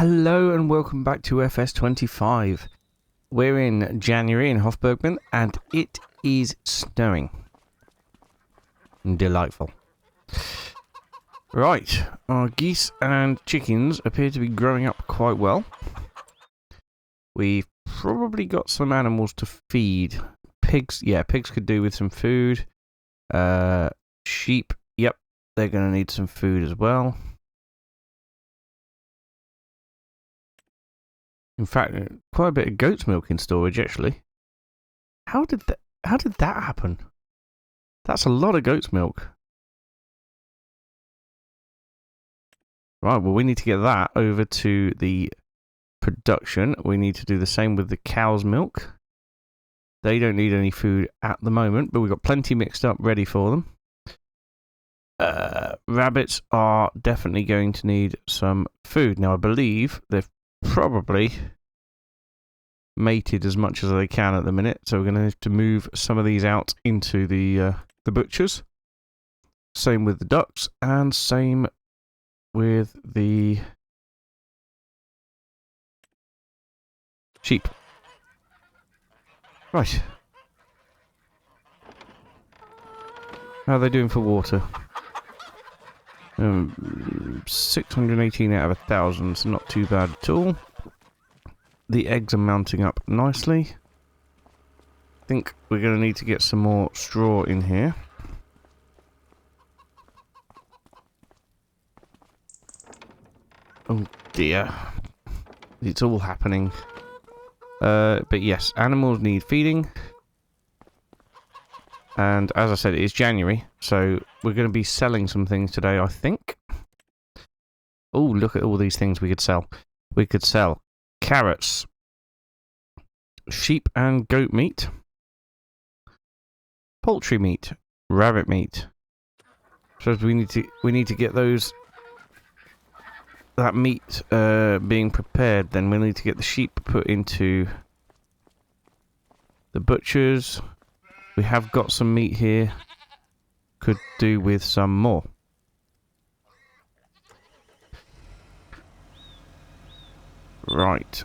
Hello and welcome back to FS25. We're in January in Hof Bergmann and it is snowing. Delightful. Right, our geese and chickens appear to be growing up quite well. We've probably got some animals to feed. Pigs, yeah, pigs could do with some food. Sheep, yep, they're going to need some food as well. In fact, quite a bit of goat's milk in storage, actually. How did that happen? That's a lot of goat's milk. Right, well, we need to get that over to the production. We need to do the same with the cow's milk. They don't need any food at the moment, but we've got plenty mixed up ready for them. Rabbits are definitely going to need some food. Now, I believe they've probably mated as much as they can at the minute, so we're going to have to move some of these out into the butchers. Same with the ducks, and same with the sheep. Right. How are they doing for water? 618 out of 1,000, so not too bad at all. The eggs are mounting up nicely. I think we're going to need to get some more straw in here. Oh dear. It's all happening. But yes, animals need feeding. And as I said, it's January, so we're going to be selling some things today, I think. Oh, look at all these things we could sell. We could sell carrots, sheep and goat meat, poultry meat, rabbit meat. So we need to get that meat being prepared. Then we need to get the sheep put into the butchers. We have got some meat here. Could do with some more. Right.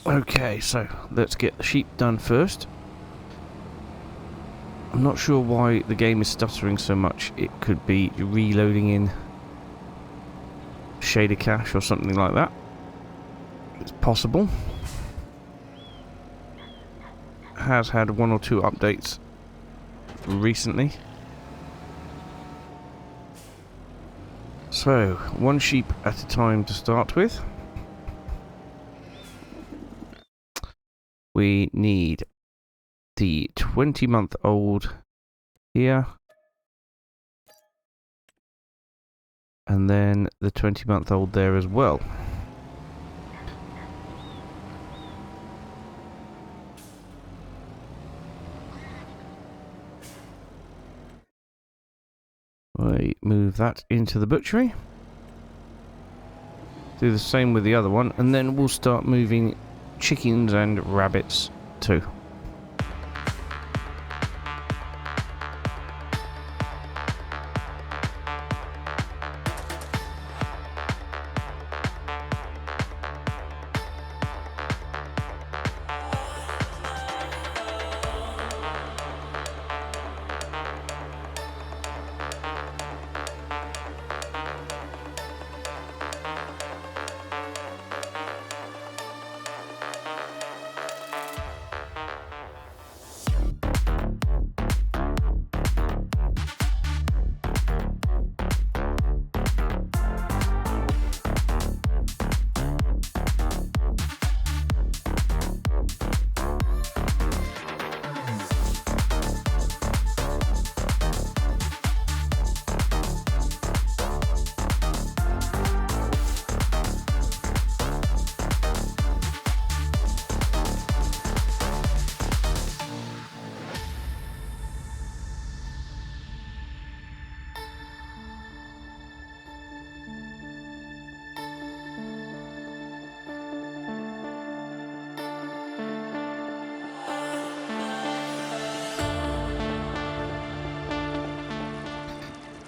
Okay, so let's get the sheep done first. I'm not sure why the game is stuttering so much. It could be reloading in shader cache or something like that. It's possible. Has had one or two updates recently. So, one sheep at a time to start with. We need the 20-month-old here. And then the 20-month-old there as well. We move that into the butchery. Do the same with the other one, and then we'll start moving chickens and rabbits too.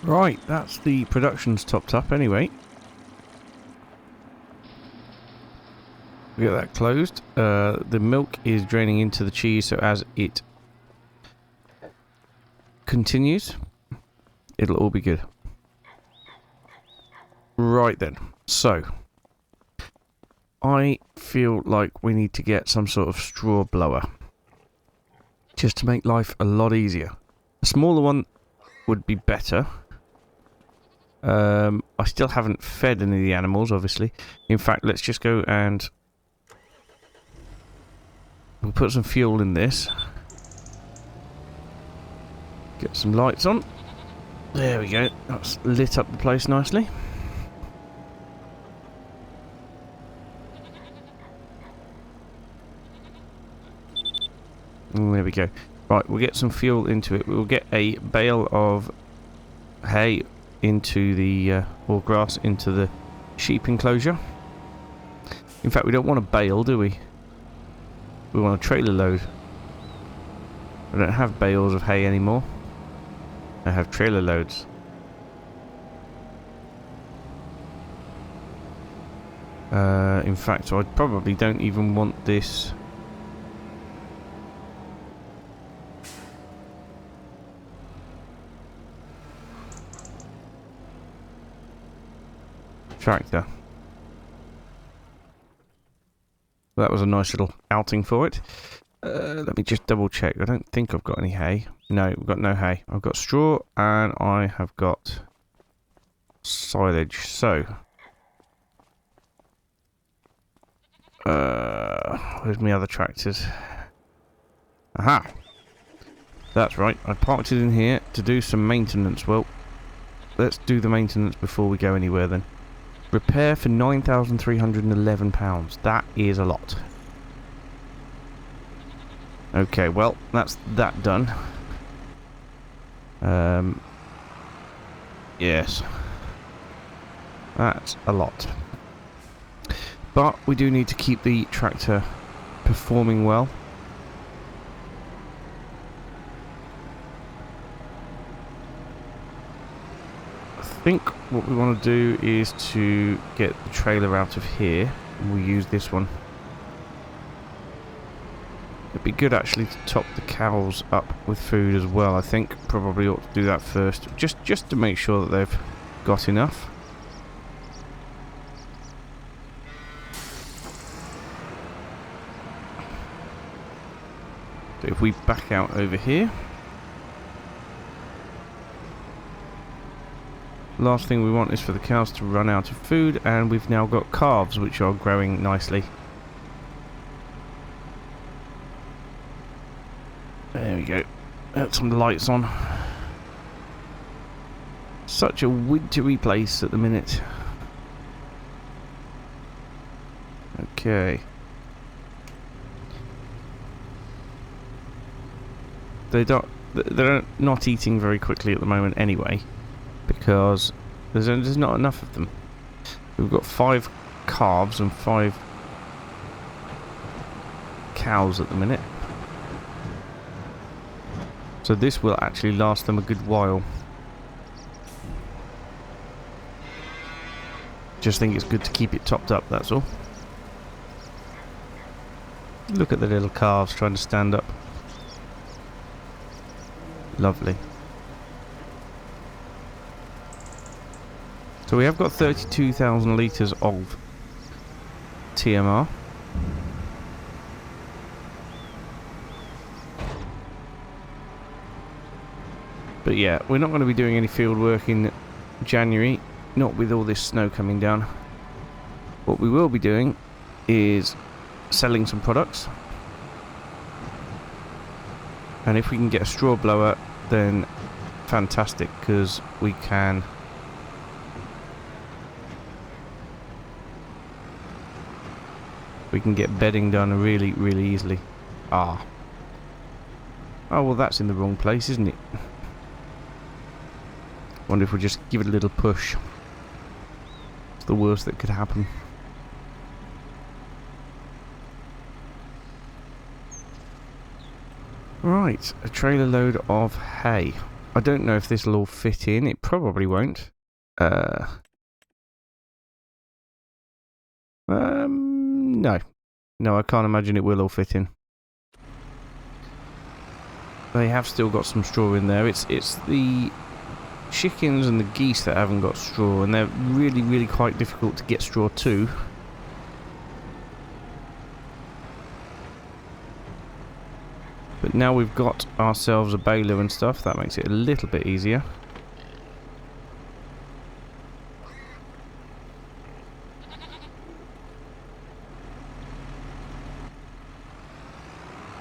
Right, that's the production's topped up anyway. We got that closed. The milk is draining into the cheese, so as it continues, it'll all be good. Right then, so I feel like we need to get some sort of straw blower, just to make life a lot easier. A smaller one would be better. I still haven't fed any of the animals, obviously. In fact, let's just go and we'll put some fuel in this. Get some lights on. There we go. That's lit up the place nicely. There we go. Right, we'll get some fuel into it. We'll get a bale of hay into the, or grass into the sheep enclosure. In fact, we don't want a bale, do we? We want a trailer load. I don't have bales of hay anymore. I have trailer loads. In fact, I probably don't even want this. Tractor. Well, that was a nice little outing for it. Let me just double check. I don't think I've got any hay. No, we've got no hay. I've got straw and I have got silage. So, where's my other tractors? Aha! That's right. I parked it in here to do some maintenance. Well, let's do the maintenance before we go anywhere then. Repair for £9,311. That is a lot. Okay, well, that's that done. Yes. That's a lot. But we do need to keep the tractor performing well. I think what we want to do is to get the trailer out of here. And we'll use this one. It'd be good actually to top the cows up with food as well. I think probably ought to do that first, just to make sure that they've got enough. So if we back out over here, last thing we want is for the cows to run out of food, and we've now got calves which are growing nicely. There we go. Got some lights on. Such a wintry place at the minute. Okay. They're not eating very quickly at the moment anyway, because there's not enough of them. We've got 5 calves and 5 cows at the minute. So this will actually last them a good while. Just think it's good to keep it topped up, that's all. Look at the little calves trying to stand up. Lovely. So we have got 32,000 litres of TMR. But yeah, we're not going to be doing any field work in January, not with all this snow coming down. What we will be doing is selling some products. And if we can get a straw blower, then fantastic, because we can get bedding done really, really easily. Oh, well, that's in the wrong place, isn't it? Wonder if we just give it a little push. It's the worst that could happen. Right, a trailer load of hay. I don't know if this will all fit in. It probably won't. No. No, I can't imagine it will all fit in. They have still got some straw in there. It's the chickens and the geese that haven't got straw, and they're really, really quite difficult to get straw to. But now we've got ourselves a baler and stuff, that makes it a little bit easier.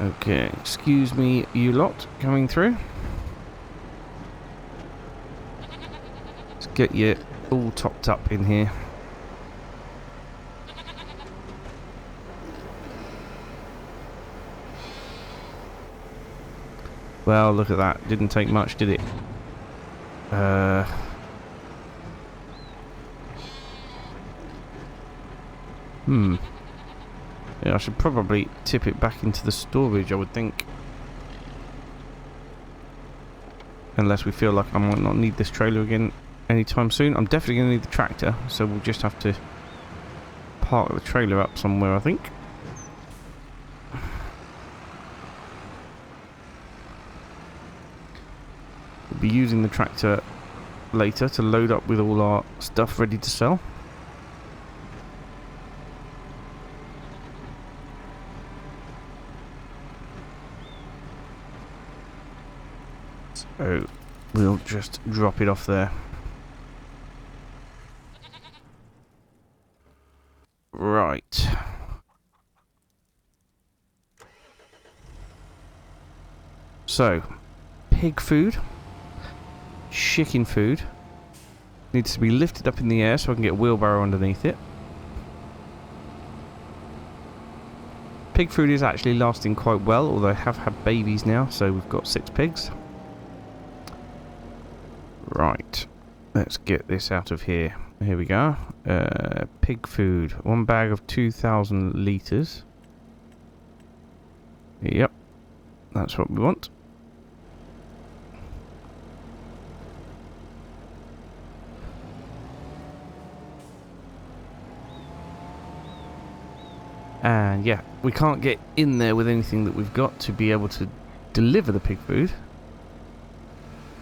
Okay, excuse me, you lot coming through. Let's get you all topped up in here. Well, look at that. Didn't take much, did it? Yeah, I should probably tip it back into the storage, I would think. Unless we feel like I might not need this trailer again anytime soon. I'm definitely going to need the tractor, so we'll just have to park the trailer up somewhere, I think. We'll be using the tractor later to load up with all our stuff ready to sell. So we'll just drop it off there. Right. So, pig food, chicken food, needs to be lifted up in the air so I can get a wheelbarrow underneath it. Pig food is actually lasting quite well, although I have had babies now, so we've got 6 pigs. Right, let's get this out of here. Here we go. Pig food. 1 bag of 2,000 litres. Yep, that's what we want. And yeah, we can't get in there with anything that we've got to be able to deliver the pig food.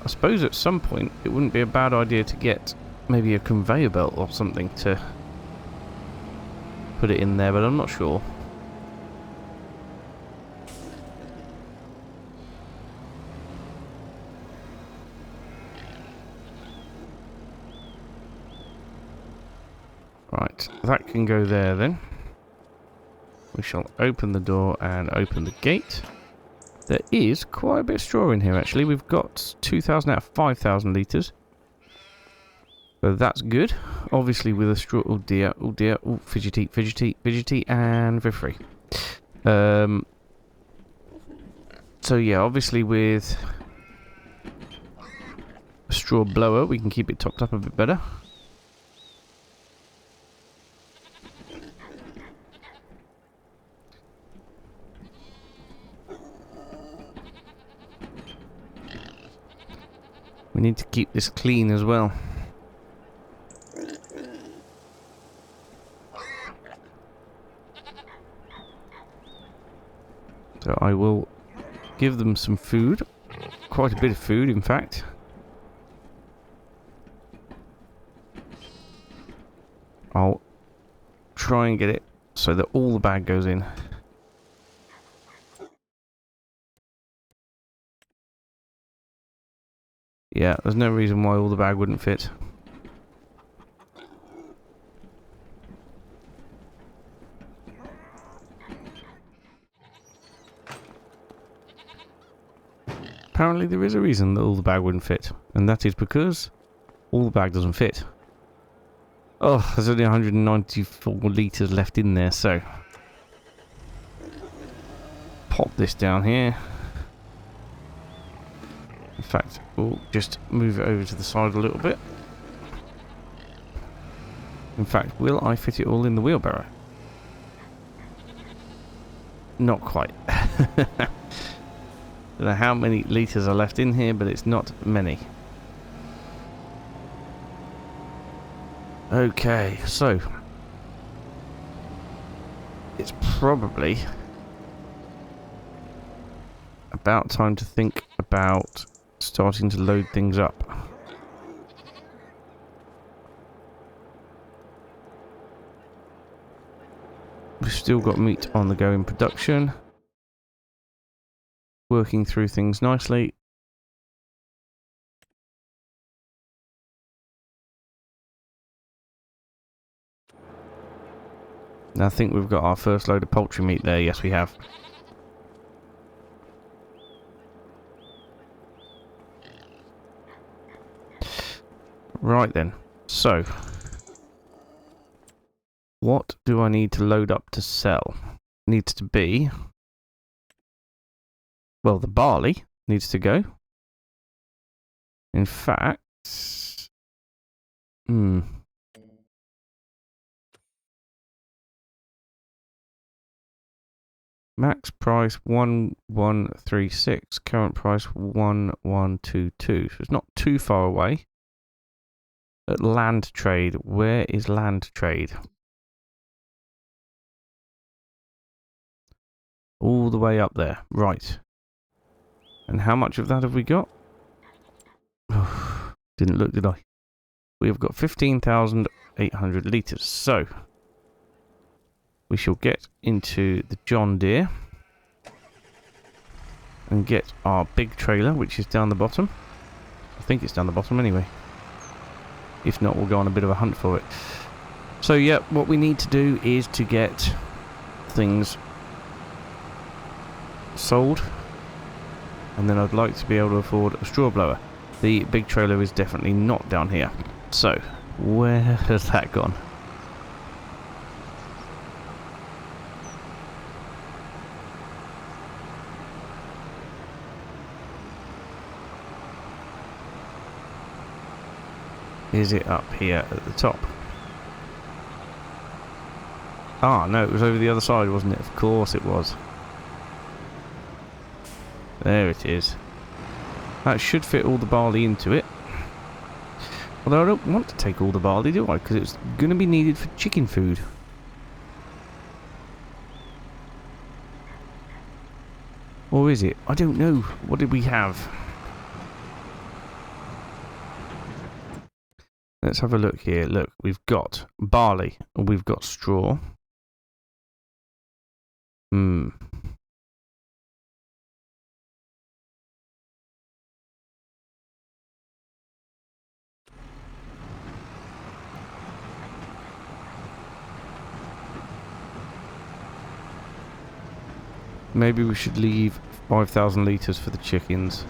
I suppose at some point it wouldn't be a bad idea to get maybe a conveyor belt or something to put it in there, but I'm not sure. Right, that can go there then. We shall open the door and open the gate. There is quite a bit of straw in here actually. We've got 2,000 out of 5,000 litres. So that's good. Obviously with a straw... Oh dear, oh fidgety, fidgety, fidgety, and very free. So yeah, obviously with a straw blower we can keep it topped up a bit better. We need to keep this clean as well. So I will give them some food. Quite a bit of food, in fact. I'll try and get it so that all the bag goes in. Yeah, there's no reason why all the bag wouldn't fit. Apparently there is a reason that all the bag wouldn't fit, and that is because all the bag doesn't fit. Oh, there's only 194 litres left in there, so pop this down here. In fact, we'll just move it over to the side a little bit. In fact, will I fit it all in the wheelbarrow? Not quite. Don't know how many litres are left in here, but it's not many. Okay, so it's probably about time to think about starting to load things up. We've still got meat on the go in production. Working through things nicely. And I think we've got our first load of poultry meat there. Yes, we have. Right then. So, what do I need to load up to sell? Needs to be... Well, the barley needs to go. In fact... Max price 1136. Current price 1122. So it's not too far away. At land trade. Where is land trade? All the way up there. Right. And how much of that have we got? Didn't look, did I? We have got 15,800 litres. So, we shall get into the John Deere and get our big trailer, which is down the bottom. I think it's down the bottom anyway. If not, we'll go on a bit of a hunt for it. So, yeah, what we need to do is to get things sold. And then I'd like to be able to afford a straw blower. The big trailer is definitely not down here. So, where has that gone? Is it up here at the top? Ah, no, it was over the other side, wasn't it? Of course it was. There it is. That should fit all the barley into it. Although I don't want to take all the barley, do I? Because it's going to be needed for chicken food. Or is it? I don't know. What did we have? Let's have a look here. Look, we've got barley and we've got straw. Maybe we should leave 5,000 litres for the chickens.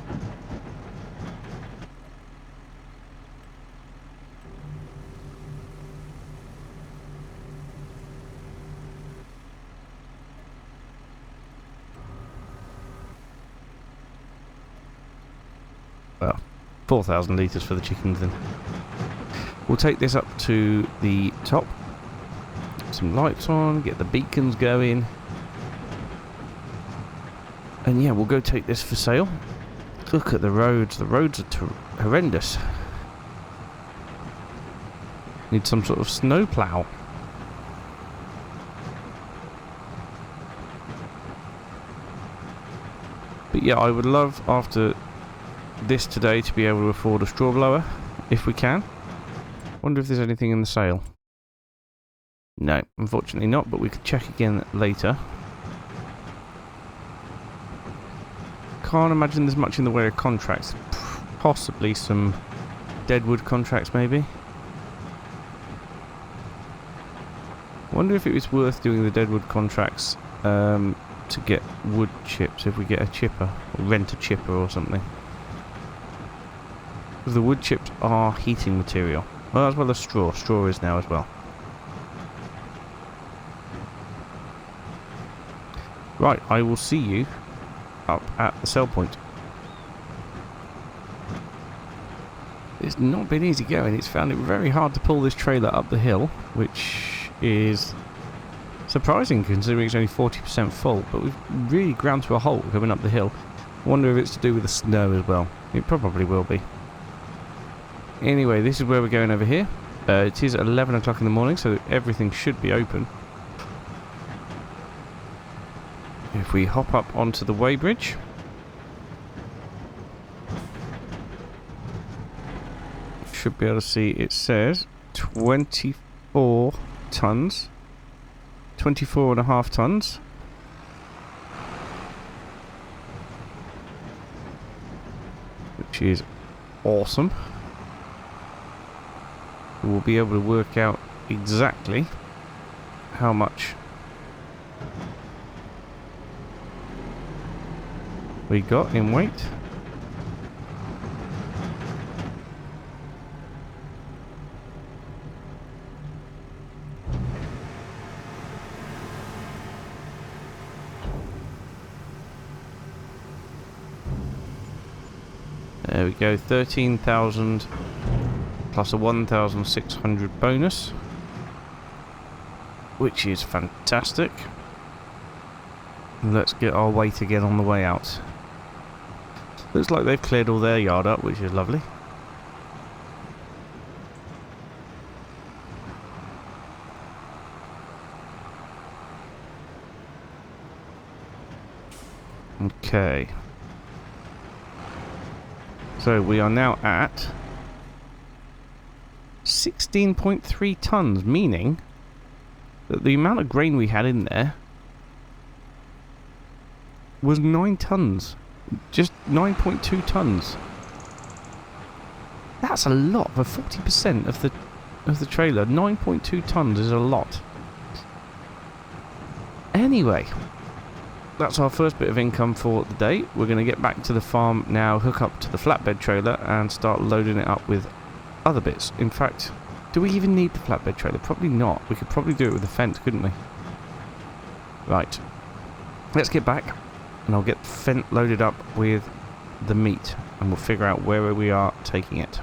Well, 4,000 litres for the chickens then. We'll take this up to the top. Get some lights on, get the beacons going. And yeah, we'll go take this for sale. Look at the roads. The roads are horrendous. Need some sort of snow plough. But yeah, I would love after this today to be able to afford a straw blower, if we can. Wonder if there's anything in the sale. No, unfortunately not, but we could check again later. Can't imagine there's much in the way of contracts. Possibly some deadwood contracts, maybe. Wonder if it was worth doing the deadwood contracts to get wood chips, if we get a chipper, or rent a chipper or something. Because the wood chips are heating material. Well, as well as straw. Straw is now as well. Right, I will see you up at the sell point. It's not been easy going. It's found it very hard to pull this trailer up the hill, which is surprising considering it's only 40% full, but we've really ground to a halt coming up the hill. Wonder if it's to do with the snow as well. It probably will be. Anyway, this is where we're going over here. It is 11 o'clock in the morning, so everything should be open. If we hop up onto the weighbridge, should be able to see it says 24 tons, 24.5 tons. Which is awesome. We'll be able to work out exactly how much we got in weight. There we go, 13,000 plus a 1,600 bonus, which is fantastic. Let's get our weight again on the way out. Looks like they've cleared all their yard up, which is lovely. Okay. So we are now at 16.3 tons, meaning that the amount of grain we had in there was 9 tons. Just 9.2 tons. That's a lot for 40% of the trailer. 9.2 tons is a lot. Anyway, that's our first bit of income for the day. We're going to get back to the farm now, hook up to the flatbed trailer and start loading it up with other bits. In fact, do we even need the flatbed trailer? Probably not. We could probably do it with a fence, couldn't we? Right. Let's get back and I'll get Fent loaded up with the meat and we'll figure out where we are taking it.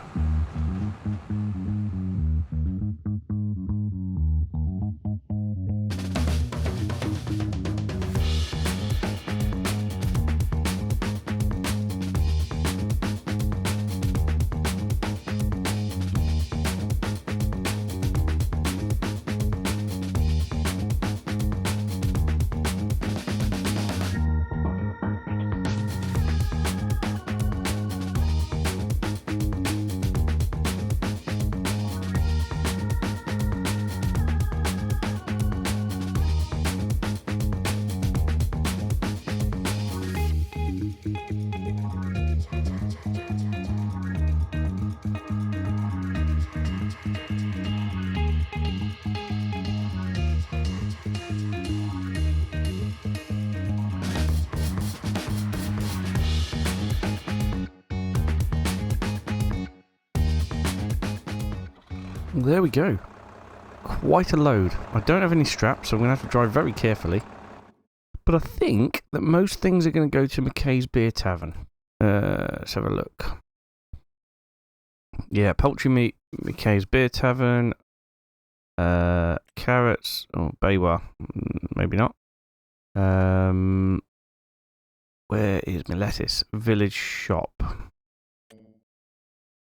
There we go. Quite a load. I don't have any straps, so I'm going to have to drive very carefully. But I think that most things are going to go to McKay's Beer Tavern. Let's have a look. Yeah, poultry meat, McKay's Beer Tavern. Carrots, or Baywa, maybe not. Where is my lettuce? Village Shop.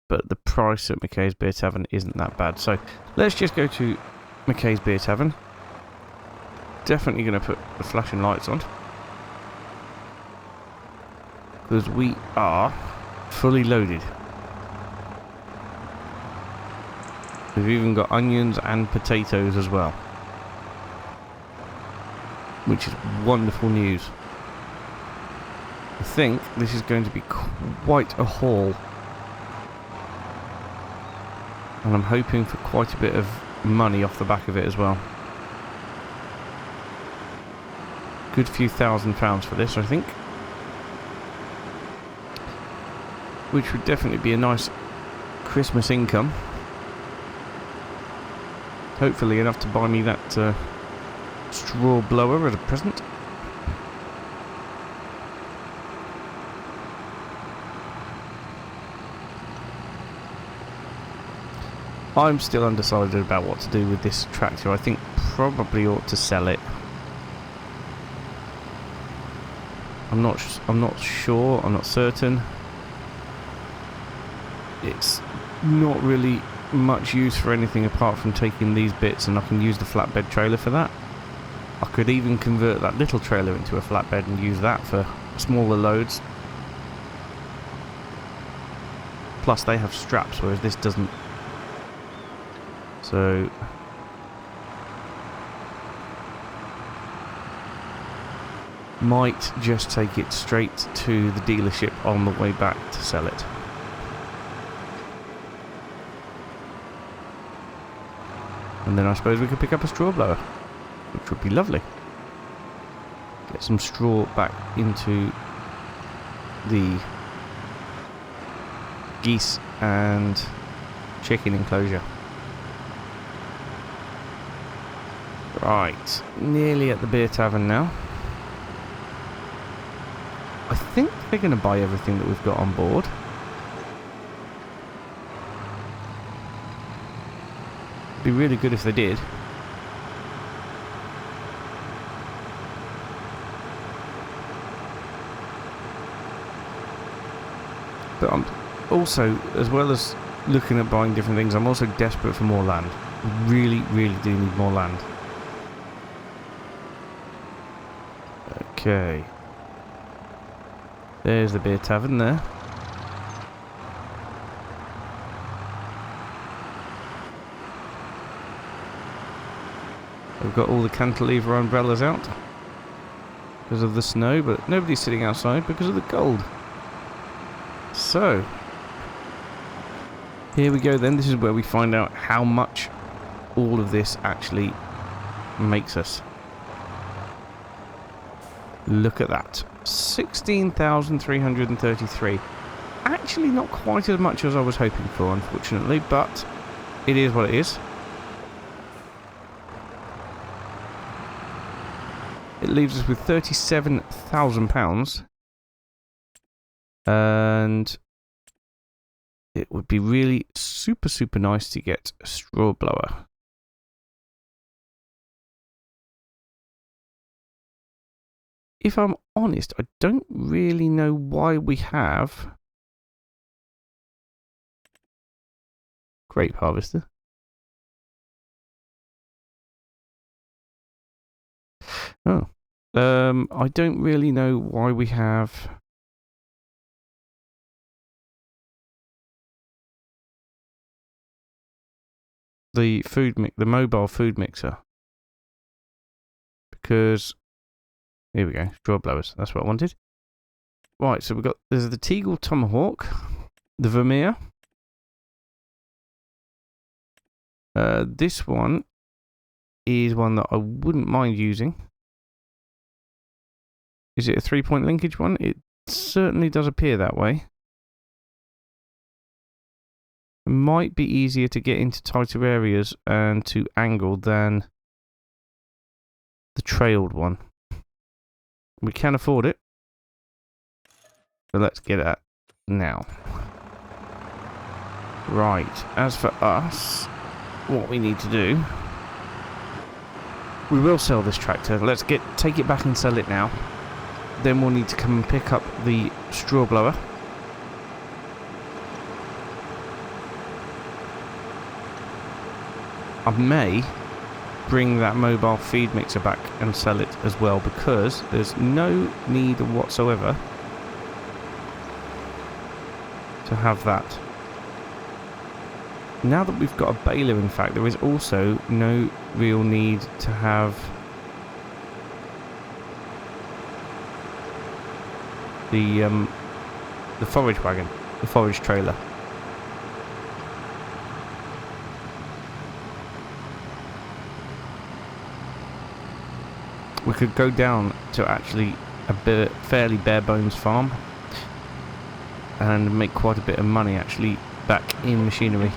But the price at McKay's Beer Tavern isn't that bad. So let's just go to McKay's Beer Tavern. Definitely going to put the flashing lights on. Because we are fully loaded. We've even got onions and potatoes as well. Which is wonderful news. I think this is going to be quite a haul. And I'm hoping for quite a bit of money off the back of it as well. Good few £1,000 for this, I think. Which would definitely be a nice Christmas income. Hopefully enough to buy me that straw blower as a present. I'm still undecided about what to do with this tractor. I think probably ought to sell it. I'm not sure. I'm not certain. It's not really much use for anything apart from taking these bits, and I can use the flatbed trailer for that. I could even convert that little trailer into a flatbed and use that for smaller loads. Plus they have straps, whereas this doesn't. So might just take it straight to the dealership on the way back to sell it. And then I suppose we could pick up a straw blower, which would be lovely. Get some straw back into the geese and chicken enclosure. Right, nearly at the beer tavern now. I think they're going to buy everything that we've got on board. It'd be really good if they did. But I'm also, as well as looking at buying different things, I'm also desperate for more land. We really, really do need more land. Okay. There's the beer tavern there. We've got all the cantilever umbrellas out because of the snow, but nobody's sitting outside because of the cold. So, here we go then. This is where we find out how much all of this actually makes us. Look at that. 16,333. Actually not quite as much as I was hoping for, unfortunately, but it is what it is. It leaves us with £37,000. And it would be really super, super nice to get a straw blower. If I'm honest, I don't really know why we have grape harvester. Oh, I don't really know why we have the mobile food mixer, because here we go, straw blowers. That's what I wanted. Right, so there's the Teagle Tomahawk, the Vermeer. This one is one that I wouldn't mind using. Is it a 3-point linkage one? It certainly does appear that way. It might be easier to get into tighter areas and to angle than the trailed one. We can afford it. So let's get at now. Right, as for us, what we need to do, we will sell this tractor. Let's take it back and sell it now. Then we'll need to come and pick up the straw blower. I may bring that mobile feed mixer back and sell it as well, because there's no need whatsoever to have that. Now that we've got a baler, in fact, there is also no real need to have the forage wagon, the forage trailer. We could go down to actually a fairly bare bones farm and make quite a bit of money actually back in machinery.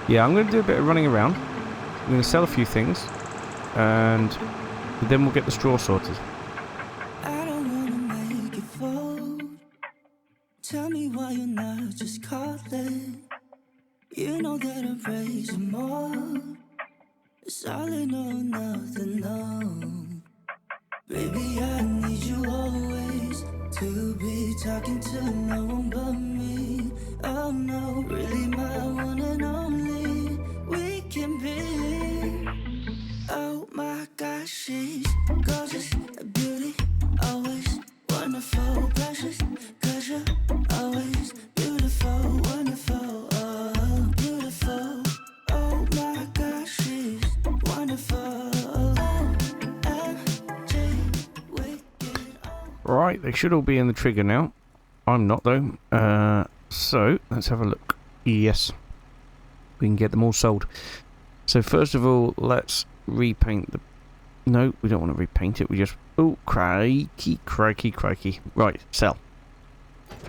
Yeah, I'm going to do a bit of running around. I'm going to sell a few things, and then we'll get the straw sorted. I don't wanna make it fold. Tell me why you're not just calling. You know that I'm raising more. Solid, no, nothing, no. Baby, I need you always to be talking to no one but me. Oh no, really my one and only. We can be. Oh my gosh, she's gorgeous, a beauty, always wonderful, precious, 'cause you're always beautiful, wonderful, oh, beautiful. Oh my gosh, she's wonderful. OMG, wicked, oh. Right, they should all be in the trigger now. I'm not though. So let's have a look. Yes, we can get them all sold. So first of all, let's repaint the... No, we don't want to repaint it. We just... Oh, crikey, crikey, crikey. Right, sell.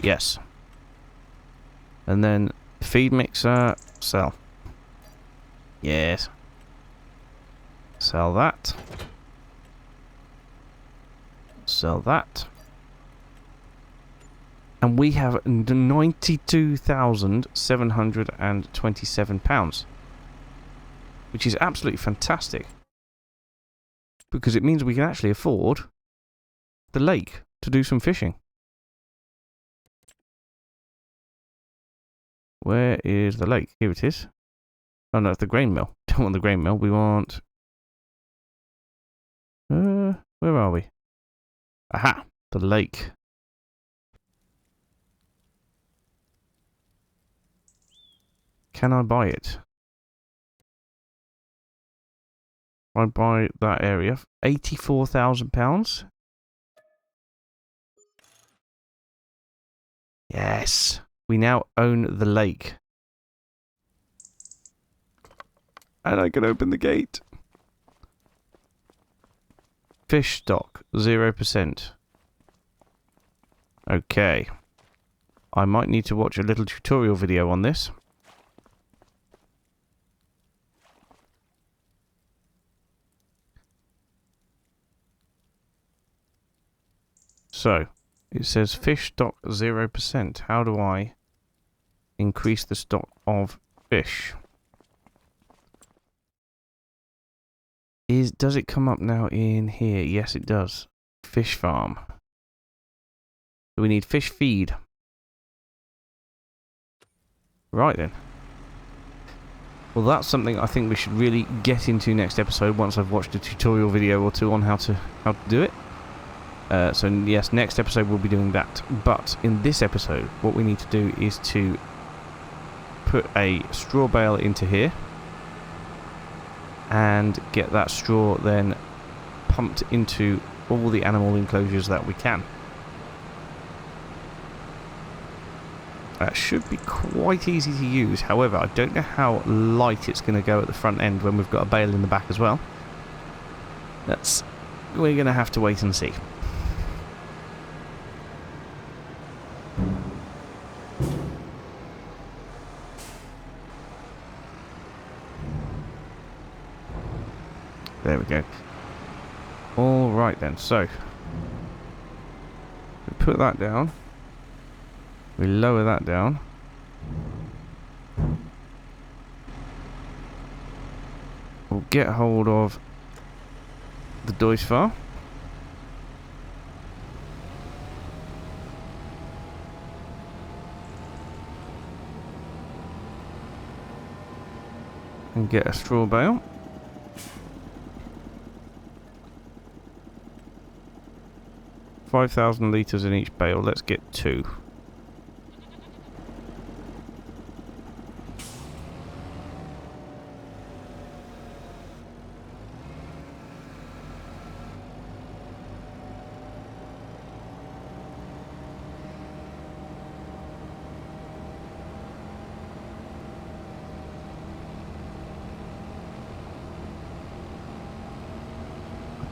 Yes. And then feed mixer, sell. Yes. Sell that. Sell that. And we have £92,727, which is absolutely fantastic, because it means we can actually afford the lake to do some fishing. Where is the lake? Here it is. Oh no, it's the grain mill. Don't want the grain mill. We want... where are we? Aha! The lake. Can I buy it? I buy that area. £84,000? Yes. We now own the lake. And I can open the gate. Fish stock, 0%. Okay. I might need to watch a little tutorial video on this. So, it says fish stock 0%. How do I increase the stock of fish? Does it come up now in here? Yes, it does. Fish farm. So we need fish feed. Right then. Well, that's something I think we should really get into next episode once I've watched a tutorial video or two on how to do it. So yes, next episode we'll be doing that. But in this episode, what we need to do is to put a straw bale into here and get that straw then pumped into all the animal enclosures that we can. That should be quite easy to use. However, I don't know how light it's going to go at the front end when we've got a bale in the back as well. We're going to have to wait and see. There we go. Alright then, so we put that down. We lower that down. We'll get hold of the Doisfar. And get a straw bale. $5,000 litres in each bale. Let's get 2.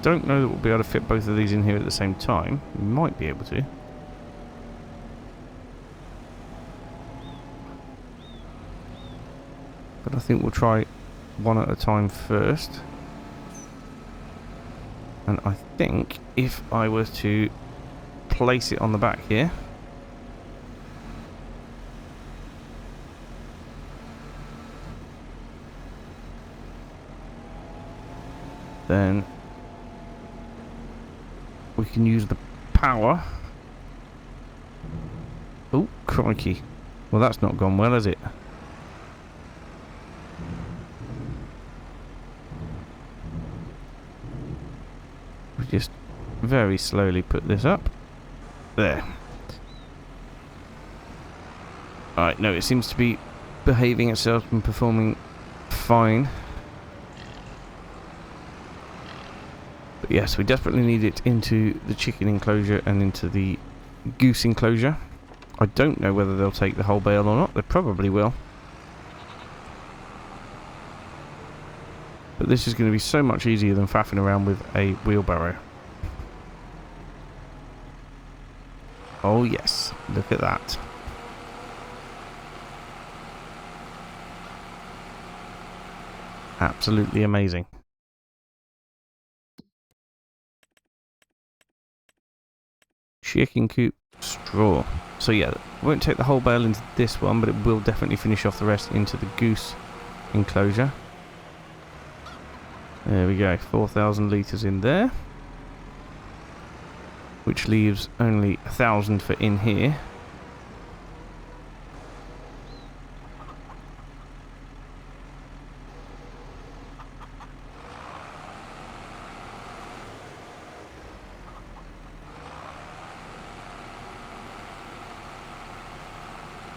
Don't know that we'll be able to fit both of these in here at the same time. We might be able to. But I think we'll try one at a time first. And I think if I was to place it on the back here, then we can use the power. Oh, crikey. Well, that's not gone well, has it? We just very slowly put this up. There. Alright, no, it seems to be behaving itself and performing fine. But yes, we desperately need it into the chicken enclosure and into the goose enclosure. I don't know whether they'll take the whole bale or not. They probably will. But this is going to be so much easier than faffing around with a wheelbarrow. Oh yes, look at that. Absolutely amazing. Chicken coop straw. So yeah, won't take the whole bale into this one, but it will definitely finish off the rest into the goose enclosure. There we go, 4,000 litres in there. Which leaves only 1,000 for in here.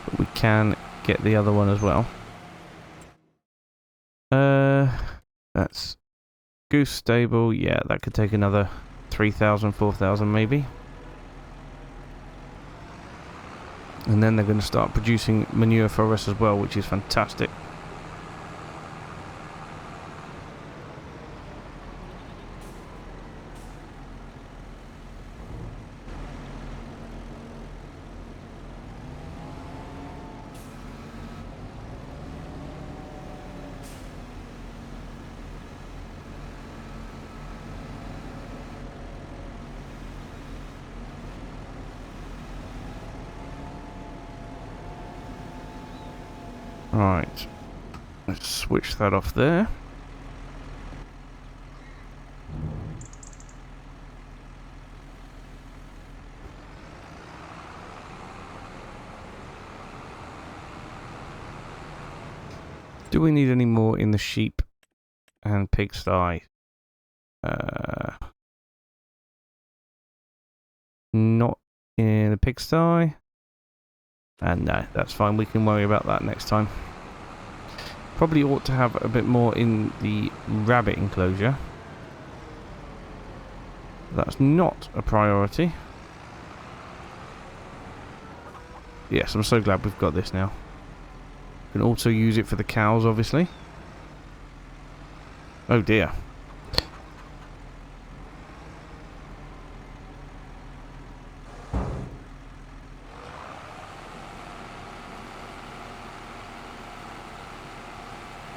But we can get the other one as well. That's goose stable. Yeah, that could take another 3,000, 4,000 maybe. And then they're going to start producing manure for us as well, which is fantastic. Right, let's switch that off there. Do we need any more in the sheep and pigsty? Not in the pigsty. And no, that's fine. We can worry about that next time. Probably ought to have a bit more in the rabbit enclosure. That's not a priority. Yes, I'm so glad we've got this now. We can also use it for the cows, obviously. Oh dear.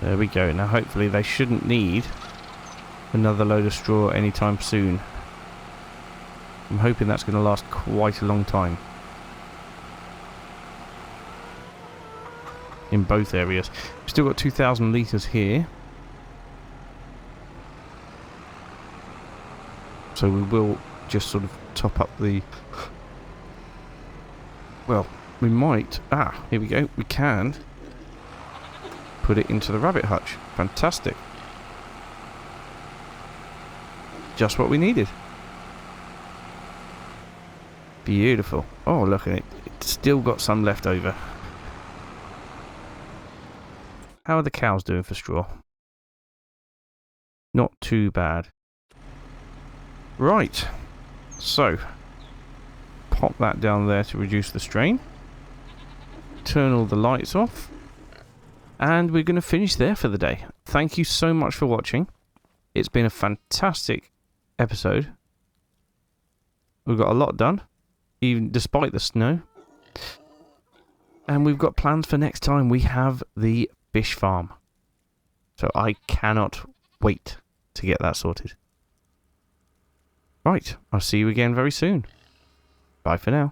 There we go. Now hopefully they shouldn't need another load of straw anytime soon. I'm hoping that's going to last quite a long time. In both areas. We've still got 2,000 litres here. So we will just sort of top up the... Well, we might... Ah, here we go. We can put it into the rabbit hutch. Fantastic. Just what we needed. Beautiful. Oh, look at it. It's still got some left over. How are the cows doing for straw? Not too bad. Right. So, pop that down there to reduce the strain. Turn all the lights off. And we're going to finish there for the day. Thank you so much for watching. It's been a fantastic episode. We've got a lot done, even despite the snow. And we've got plans for next time. We have the fish farm. So I cannot wait to get that sorted. Right, I'll see you again very soon. Bye for now.